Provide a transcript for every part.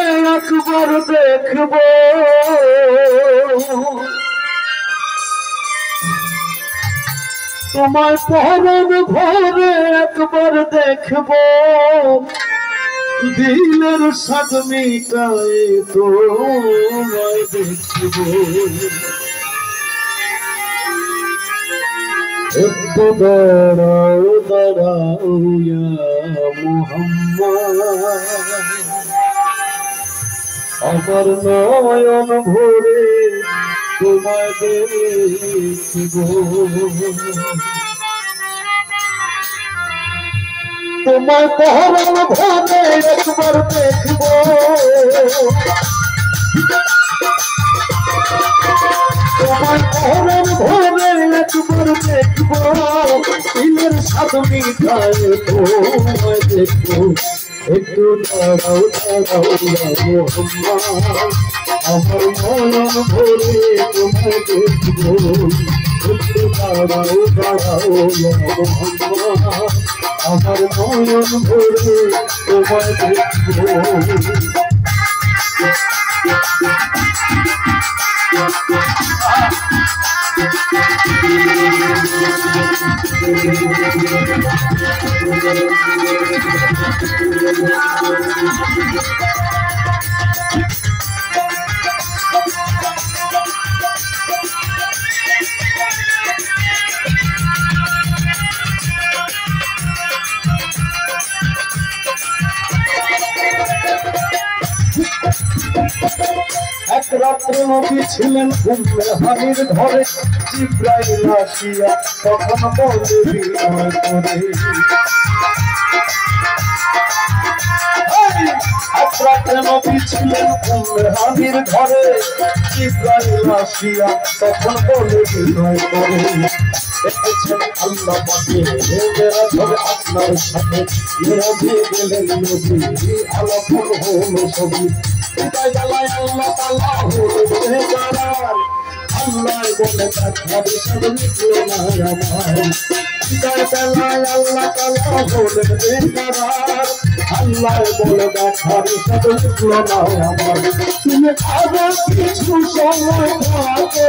একবার দেখব তোমায় পরম ভরে, একবার দেখব দিলের স্বাদ মিটায় তোমায় দেখব। একটু দাঁড়াও দাঁড়াও ইয়া মুহাম্মদ, আমার নয়ন ভরে তোমায় দেখব। তোমায় পরম ভরে একবার দেখব, তোমায় পরম ভরে একবার দেখব দিলের স্বাদ মিটায় তোমায় দেখব। একটু দাঁড়াও দাঁড়াও ইয়া মুহাম্মদ, আমার নয়ন ভরে তোমায় দেখব। একটু দাঁড়াও দাঁড়াও ইয়া মুহাম্মদ, আমার নয়ন ভরে তোমায় দেখব। এক রাত্রে নবী ছিলেন উম্মে হানির ঘরে, জিবরাইল আসিয়া তখন বলে বিনয় করে। এক রাত্রে নবী ছিলেন উম্মে হানির ঘরে, জিবরাইল আসিয়া তখন বলে বিনয় করে। দেখেছেন আল্লাহ পাকে মেরাজ হবে আপনার সাথে, মেরাজে গেলেন নবী আলাপন হলো সবই। বিদায় বেলায় আল্লাহ তাআলা হলো বেকারার, আল্লাহ বলে দেখার সব মিটলো না আমার। বিদায় বেলায় আল্লাহ তাআলা হলো বেকারার, আল্লাহ বলে দেখার সব মিটলো না আমার। তুমি আরো কিছু সময় থাকো,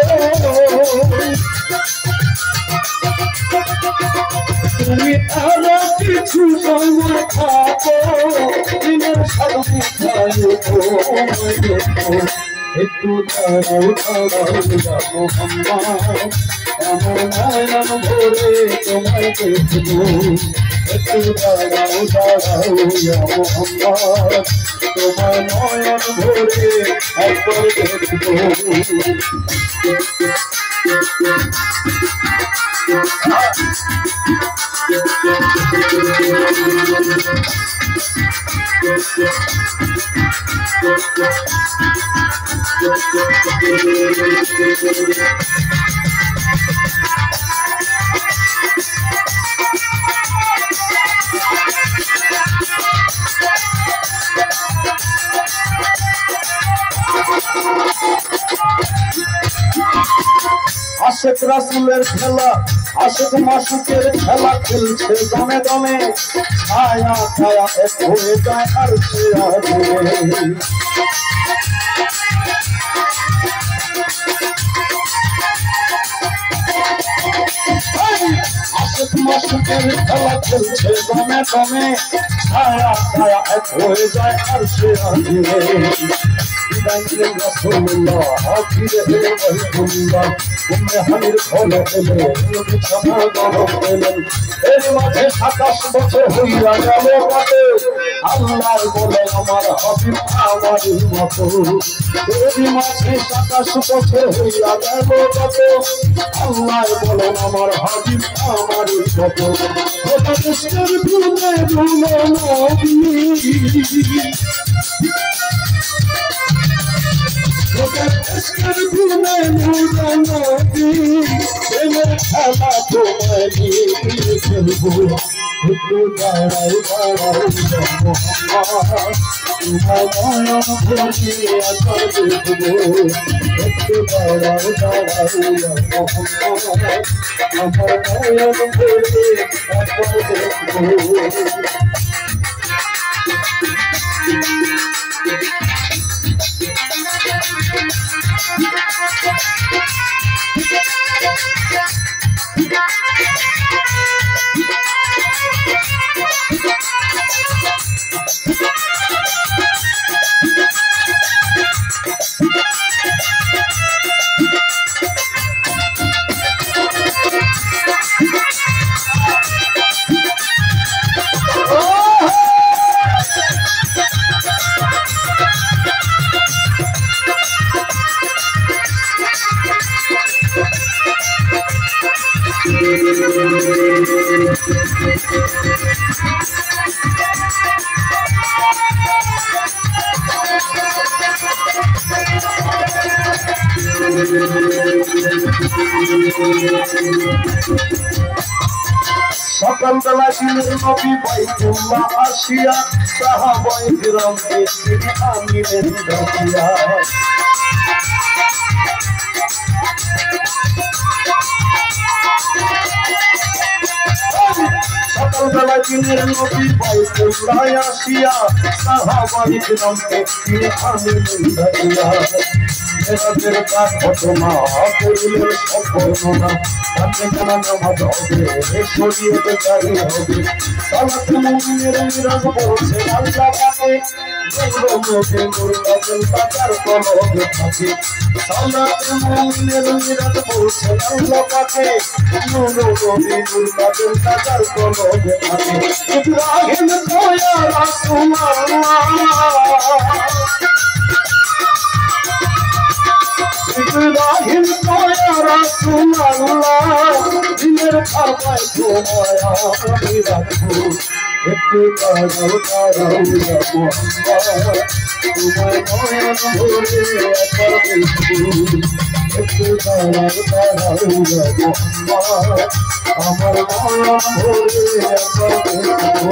তুমি আরো কিছু সময় থাকো দিনের স্বাদ মিটায় তোমায় দেখব। একটু দাঁড়াও দাঁড়াও ইয়া মুহাম্মদ, আমার নয়ন ভরে তোমায় দেখব। একটু দাঁড়াও দাঁড়াও ইয়া মুহাম্মদ, তোমার নয়ন ভরে একবার দেখব। আশেক রাসূলের খেলা, আশেক মাসুকের খেলা খেলছে দমে দমে, ছায়া ছায়া এক হয়ে যায় আর সে আগুনে। আশেক মাসুকের খেলা খেলছে দমে দমে, ছায়া ছায়া এক হয়ে যায় আর সে আগুনে। রাসূলুল্লাহ ফিরে এলে বাইতুল্লাহ, উম্মে হানির ঘরে এলে বিছানা গরম পেলেন। এর মাঝে 27 বছর হইয়া গেল কত, আল্লাহ বলে আমার হাবিব আমারই মতো। এর মাঝে 27 বছর হইয়া গেল কত, আল্লাহ বলে আমার হাবিব আমারই মতো। ওটা দেশের ভুলে ভুলে নবী, দেশের ভুলে ভুলে নবী, প্রেমের খেলা তোমায় নিয়ে খেলবো। একটু দাঁড়াও দাঁড়াও ইয়া মুহাম্মদ, তোমার নয়ন ভরে একবার দেখব। একটু দাঁড়াও দাঁড়াও ইয়া মুহাম্মদ, আমার নয়ন ভরে একবার দেখব। সকালবেলা দিনের নবী বাইতুল্লাহ আসিয়া সাহাবায়ে কিরামকে তিনি আমিনের ডাকিয়া সকালবেলা দিনের নবী বাইতুল্লাহ আসিয়া সাহাবায়ে কিরামকে তিনি আমিনের ডাকিয়া মেরাজের কাজ ঘটনা করিলেন সম্পূর্ণ তাতে জানা নামাজ হবে শরীয়তে জারি হবে সালাত মুমিনের মিরাজ বলছে আল্লাহ পাকে নূর নবী নূর কাজল তার কলবে থাকে সালাত মুমিনের মিরাজ বলছে আল্লাহ পাকে নূর নবী নূর কাজল তার কলবে থাকে ইব্রাহিম তো ইয়া রাসূলুল্লাহ ইব্রাহিম তো ইয়া রাসূলুল্লাহ দিনের খাবায় তোমায়া আমি রাখবো একটু কারো কারো মোহাম্মদ তোমার নয়ন ভরে একবার দেখবো একটু কারো কারো মোহাম্মদ আমার নয়ন ভরে একবার দেখবো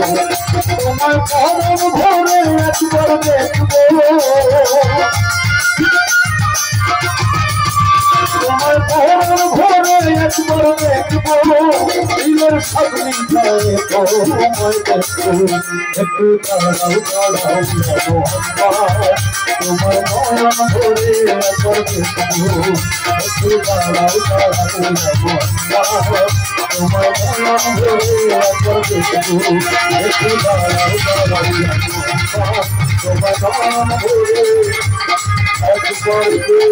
তোমার নয়ন ভরে একবার দেখবো তোমার পরম ভরে একবার দেখবো দিলের সামনে যায় তোমায় দেখবো একটু দাঁড়াও দাঁড়াও মোহাম্মদ তোমার নয়ন ভরে একবার দেখবো একটু দাঁড়াও দাঁড়াও মোহাম্মদ তোমার নয়ন ভরে একবার দেখবো একটু দাঁড়াও দাঁড়াও মোহাম্মদ তোমার নয়ন ভরে একবার দেখবো